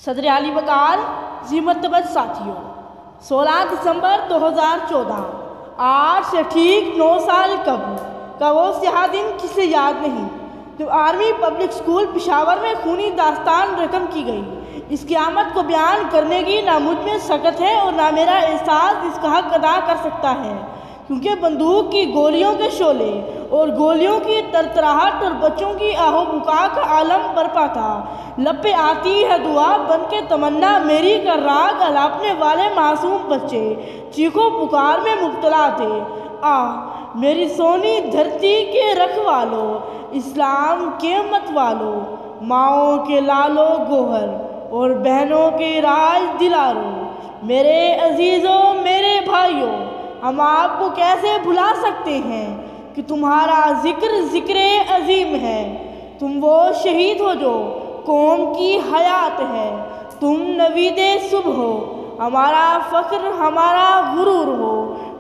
صدر علی وقار ذی مرتبت ساتھیوں، 16 دسمبر 2014 آج سے ٹھیک 9 سال قبل کا وہ سیاہ دن کسے یاد نہیں جب آرمی پبلک اسکول پشاور میں خونی داستان رقم کی گئی۔ اس قیامت کو بیان کرنے کی نہ مجھ میں سکت ہے اور نہ میرا احساس اس کا حق ادا کر سکتا ہے، کیونکہ بندوق کی گولیوں کے شعلے اور گولیوں کی ترتراہٹ اور بچوں کی آہو بکا کا عالم برپا تھا۔ لب پہ آتی ہے دعا بن کے تمنا میری کا راگ الاپنے والے معصوم بچے چیخو پکار میں مبتلا تھے۔ میری سونی دھرتی کے رکھوالو، اسلام کے مت والو، ماؤں کے لالو گوہر اور بہنوں کے راج دلارو، میرے عزیزوں، میرے بھائیوں، ہم آپ کو کیسے بھلا سکتے ہیں کہ تمہارا ذکر عظیم ہے۔ تم وہ شہید ہو جو قوم کی حیات ہے، تم نوید صبح ہو، ہمارا فخر، ہمارا غرور ہو،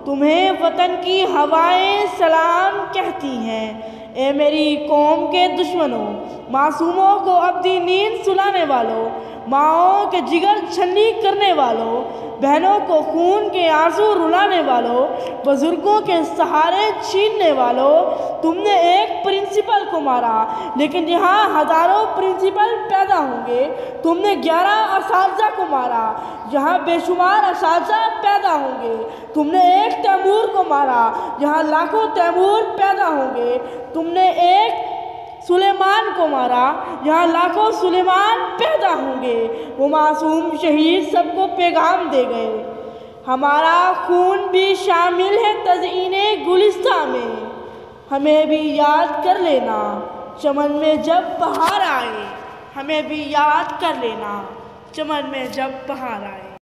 تمہیں وطن کی ہوائیں سلام کہتی ہیں۔ اے میری قوم کے دشمنوں، معصوموں کو ابدی نیند سلانے والوں، ماؤں کے جگر چھلنی کرنے والوں، بہنوں کو خون کے آنسو رلانے والوں، بزرگوں کے سہارے چھیننے والوں، تم نے ایک پرنسپل کو مارا، لیکن یہاں ہزاروں پرنسپل پیدا ہوں گے۔ تم نے 11 اساتذہ کو مارا، یہاں بے شمار اساتذہ پیدا ہوں گے۔ تم نے ایک تیمور کو مارا، یہاں لاکھوں تیمور پیدا ہوں گے۔ تم نے ایک سلیمان کو مارا، یہاں لاکھوں سلیمان پیدا ہوں گے۔ وہ معصوم شہید سب کو پیغام دے گئے، ہمارا خون بھی شامل ہے تزئین گلستاں میں، ہمیں بھی یاد کر لینا چمن میں جب بہار آئے، ہمیں بھی یاد کر لینا چمن میں جب بہار آئے۔